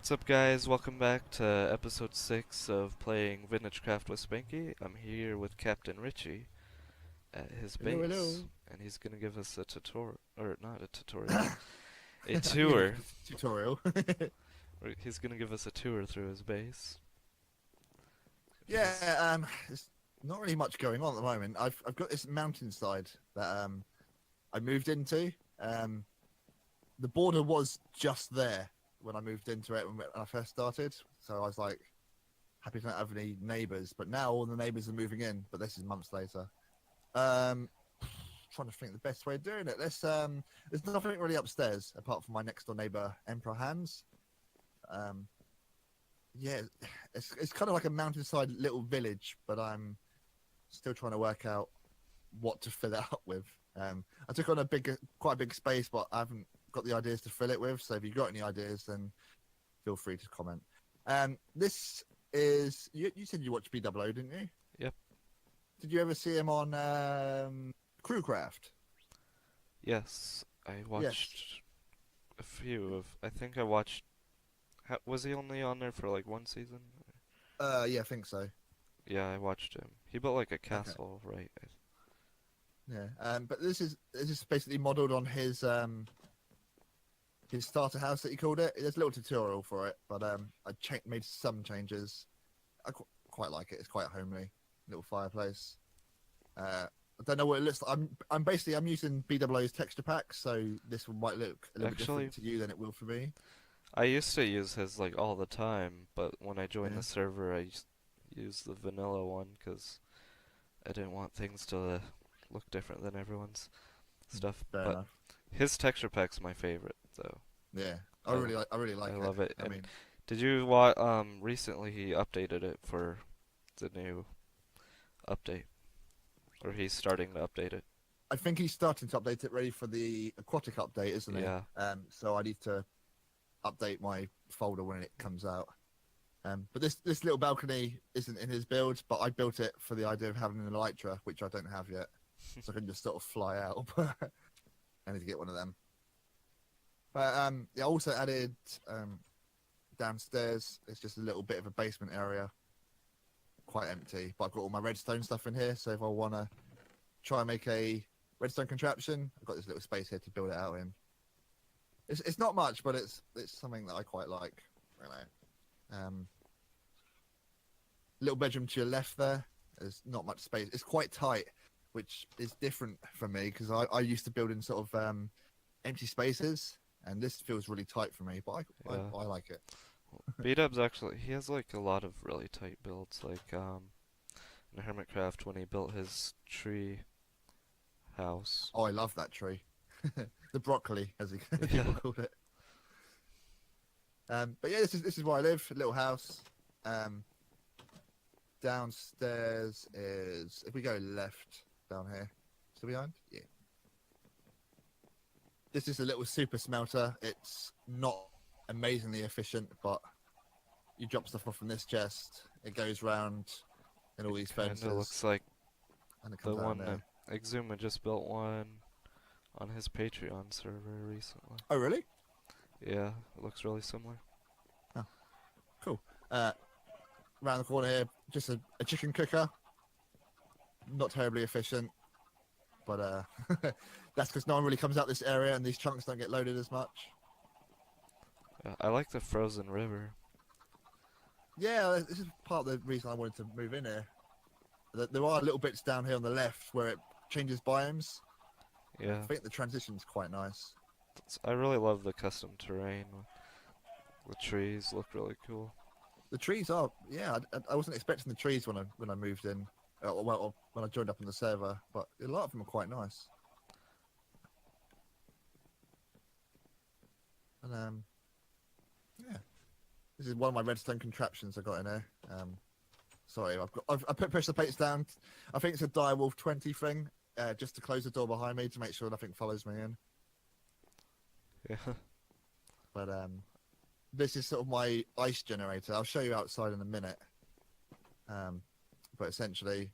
What's up, guys? Welcome back to episode 6 of playing VintageCraft with Spanky. I'm here with CaptainRichy at his Hello, base, hello. and he's gonna give us a tutorial, or not a tutorial, I a knew it was tour. a tutorial. He's gonna give us a tour through his base. If he's Yeah, there's not really much going on at the moment. I've got this mountainside that I moved into. Um, the border was just there when I moved into it when I first started, so I was like happy to not have any neighbours. But now all the neighbours are moving in. But this is months later. Um, trying to think the best way of doing it. There's nothing really upstairs apart from my next door neighbour Emperor Hans. Um, yeah, it's kind of like a mountainside little village, but I'm still trying to work out what to fill it up with. I took on quite a big space, but I haven't got the ideas to fill it with. So if you've got any ideas, then feel free to comment. This is you said you watched BWO, didn't you? Yep. Did you ever see him on Crewcraft? Yes, I Yes. watched a few of. I think I watched. Was he only on there for like one season? Yeah, I think so. Yeah, I watched him. He built like a Okay. castle, right? Yeah. But this is basically modelled on his starter house that he called it. There's a little tutorial for it, but made some changes. Quite like it. It's quite homely, little fireplace. I don't know what it looks like. I'm using BWO's texture pack, so this one might look a little bit Actually, different to you than it will for me. I used to use his like all the time, but when I joined Yeah, the server, I used the vanilla one because I didn't want things to look different than everyone's stuff. fair But enough. his texture pack's my favorite, though. Yeah, I, I really I like it. love it. I And mean, did you recently he updated it for the new update, or he's starting to update it? I think he's starting to update it ready for the aquatic update, isn't he? Yeah. So I need to update my folder when it comes out. But this little balcony isn't in his build, but I built it for the idea of having an elytra, which I don't have yet, so I can just sort of fly out. I need to get one of them. But I also added downstairs. It's just a little bit of a basement area, quite empty. But I've got all my redstone stuff in here, so if I want to try and make a redstone contraption, I've got this little space here to build it out in. It's not much, but it's something that I quite like. You know. Little bedroom to your left there. There's not much space. It's quite tight, which is different for me because I used to build in sort of empty spaces, and this feels really tight for me. But Yeah. I like it. B-Dub's actually he has like a lot of really tight builds, like in Hermitcraft when he built his tree house. Oh, I love that tree, the broccoli as Yeah. people called it. But yeah, this is where I live. A little house. Downstairs is if we go left down here. Still behind? Yeah. This is a little super smelter. It's not amazingly efficient, but you drop stuff off from this chest. It goes round in all these Kinda fences, looks like and it the comes out one there. Exuma just built one on his Patreon server recently. Oh, really? Yeah, it looks really similar. Oh, cool. Around the corner here, just a chicken cooker. Not terribly efficient, but that's because no one really comes out this area, and these chunks don't get loaded as much. I like the frozen river. Yeah, this is part of the reason I wanted to move in here. There are little bits down here on the left where it changes biomes. Yeah, I think the transition's quite nice. I really love the custom terrain. The trees look really cool. The trees are, yeah. I wasn't expecting the trees when I moved in, well, when I joined up on the server, but a lot of them are quite nice. And yeah, this is one of my redstone contraptions I got in here. Sorry, I put pressure plates down. I think it's a direwolf 20 thing, just to close the door behind me to make sure nothing follows me in. Yeah. But this is sort of my ice generator. I'll show you outside in a minute. But essentially,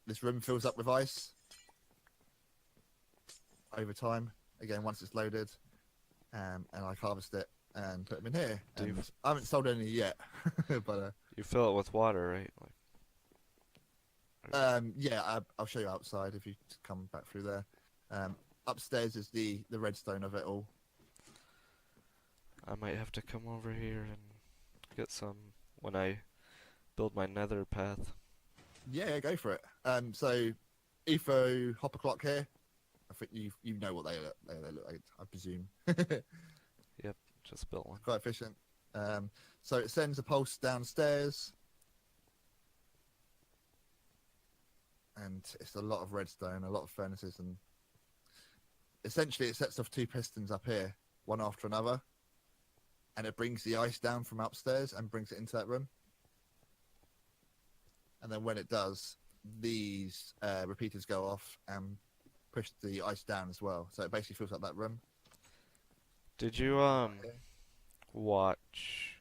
this room fills up with ice over time. Again, once it's loaded, and I harvest it and put them in here. Do you, And I haven't sold any yet, but you fill it with water, right? yeah, I'll show you outside if you come back through there. Upstairs is the redstone of it all. I might have to come over here and get some when I build my nether path. Yeah, go for it. So Etho hopper clock here. I think you know what they look like, I presume. Yep, just built one. Quite efficient. So it sends a pulse downstairs, and it's a lot of redstone, a lot of furnaces, and essentially it sets off two pistons up here, one after another, and it brings the ice down from upstairs and brings it into that room. And then when it does, these repeaters go off and push the ice down as well. So it basically fills up that room. Did you watch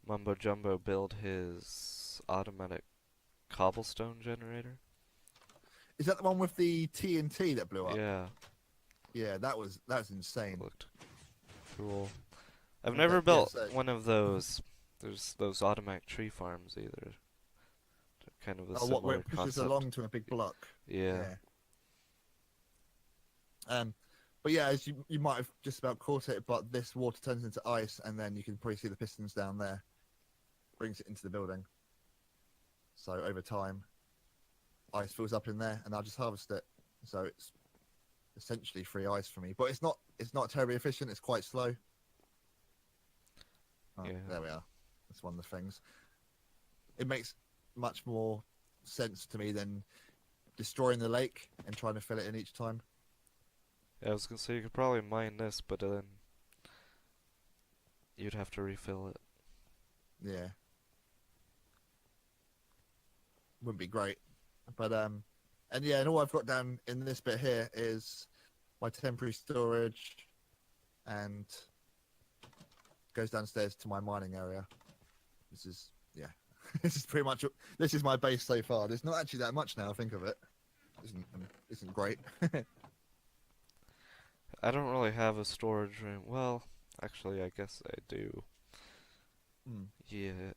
Mumbo Jumbo build his automatic cobblestone generator? Is that the one with the TNT that blew up? Yeah, Yeah, that was insane. looked cool. I've Okay, never yeah, built so- one of those. There's those automatic tree farms either. They're kind of a Oh, what where similar it pushes concept. along to a big block. Yeah. But yeah, as you might have just about caught it, but this water turns into ice, and then you can probably see the pistons down there. Brings it into the building. So over time, ice fills up in there, and I'll just harvest it. So it's essentially free ice for me, but it's not terribly efficient. It's quite slow. Oh, Yeah. there we are. That's one of the things. It makes much more sense to me than destroying the lake and trying to fill it in each time. Yeah, I was gonna say you could probably mine this, but then you'd have to refill it. Yeah. Wouldn't be great. But and yeah, and all I've got down in this bit here is my temporary storage and goes downstairs to my mining area. This is this is pretty much this is my base so far. There's not actually that much now I think of it. Isn't great. I don't really have a storage room. Well, actually, I guess I do. Hmm. Yeah,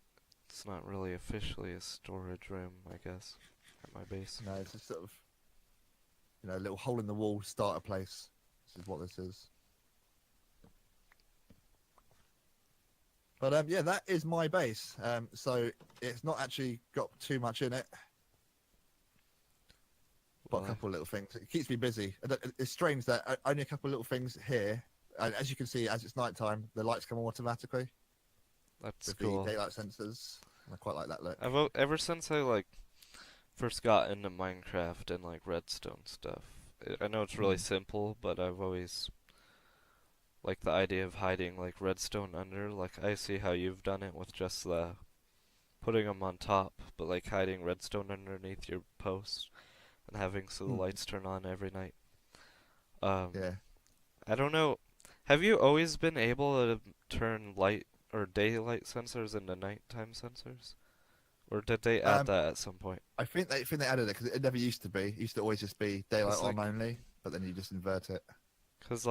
it's not really officially a storage room, I guess, at my base. No, it's a sort of a little hole in the wall starter place. This is what this is. But yeah, that is my base. So it's not actually got too much in it, but a Well, couple of little things. It keeps me busy. It's strange that only a couple of little things here. And as you can see, as it's night time, the lights come on automatically that's with cool. the daylight sensors. And I quite like that look. Ever since I first got into Minecraft and redstone stuff. I know it's really Mm. simple, but I've always liked the idea of hiding redstone under. Like I see how you've done it with just the putting them on top, but hiding redstone underneath your post and having so the Mm. lights turn on every night. Um, Yeah. I don't know. Have you always been able to turn light or daylight sensors into nighttime sensors? Or did they add Um, that at some point? I think they added it because it never used to be. It used to always just be daylight It's on only, but then you just invert it. Cause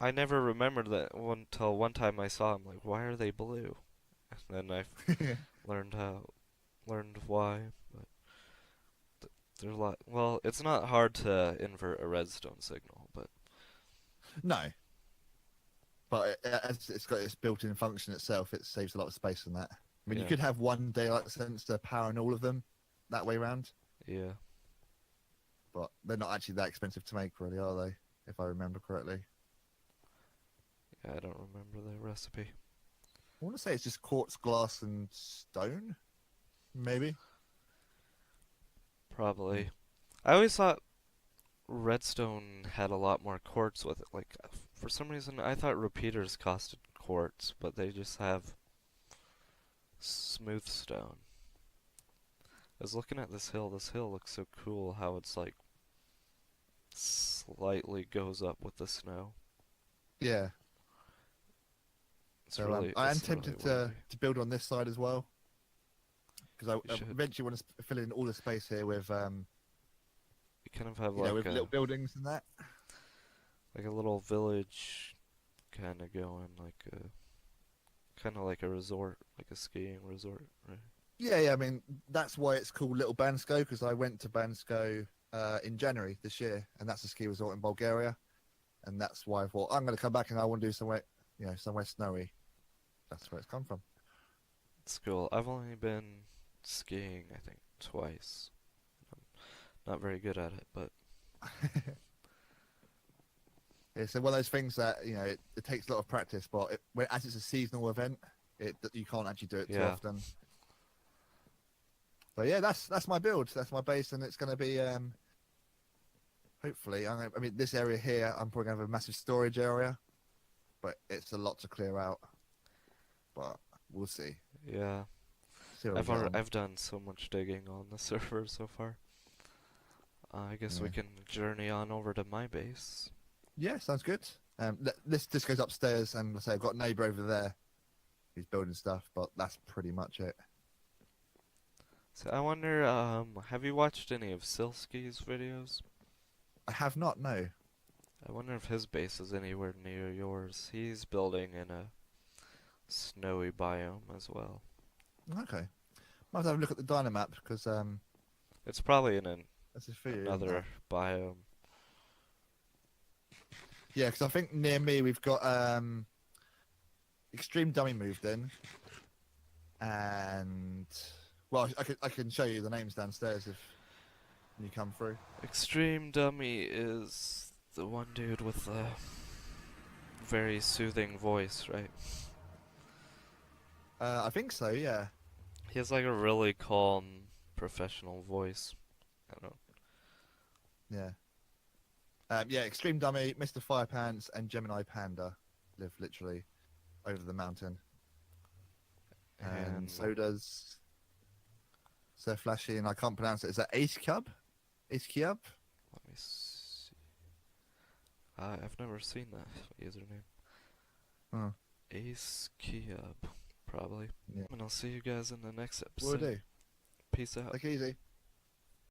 I never remembered that until one time I saw them. Like, why are they blue? And then I learned why. But there's a lot. Well, it's not hard to invert a redstone signal, but No, but as it's got its built-in function itself, it saves a lot of space on that. I mean, you yeah, could have one daylight sensor powering all of them that way round, yeah. but they're not actually that expensive to make, really, are they? If I remember correctly. Yeah, I don't remember the recipe. I want to say it's just quartz, glass, and stone, maybe. Probably. I always thought redstone had a lot more quartz with it. For some reason, I thought repeaters costed quartz, but they just have smooth stone. I was looking at this hill. This hill looks so cool. How it's slightly goes up with the snow. Yeah. It's So really. I am it's really tempted windy. to build on this side as well, because You I should. eventually want to fill in all the space here with You kind of have with little buildings and that. like a little village kind of going like a kind of like a resort, like a skiing resort, right? Yeah, yeah. I mean, that's why it's called Little Bansko, because I went to Bansko in January this year, and that's a ski resort in Bulgaria, and that's why I thought I'm going to come back and I want to do somewhere, somewhere snowy. That's where it's come from. It's cool. I've only been skiing, I think, twice. I'm not very good at it, but It's one of those things that it takes a lot of practice, but as it's a seasonal event, you can't actually do it too yeah. often. But yeah, that's my build. That's my base, and it's going to be hopefully. I mean, this area here, I'm probably going to have a massive storage area, but it's a lot to clear out. But we'll see. Yeah. See where we get on. I've done so much digging on the server so far. I guess we Yeah. can journey on over to my base. Yeah, sounds good. This goes upstairs, and I say I've got a neighbour over there who's building stuff, but that's pretty much it. So I wonder, have you watched any of Silsky's videos? I have not, no. I wonder if his base is anywhere near yours. He's building in a snowy biome as well. Okay. Might have to have a look at the Dynamap, because It's probably in that's for you, isn't another it? biome. Yeah, because I think near me we've got Extreme Dummy moved in, and well, I can show you the names downstairs if you come through. Extreme Dummy is the one dude with the very soothing voice, right? I think so. Yeah. He has like a really calm, professional voice. I don't know. Yeah. Yeah. Extreme Dummy, Mr. Firepants, and Gemini Panda live literally over the mountain, and so does Sir Flashy, and I can't pronounce it. Is that Ace Cub? Ace Cub? Let me see. I've never seen that username. Oh, Ace Kiab, probably. yeah. And I'll see you guys in the next Will episode. do. Peace out. Take it easy.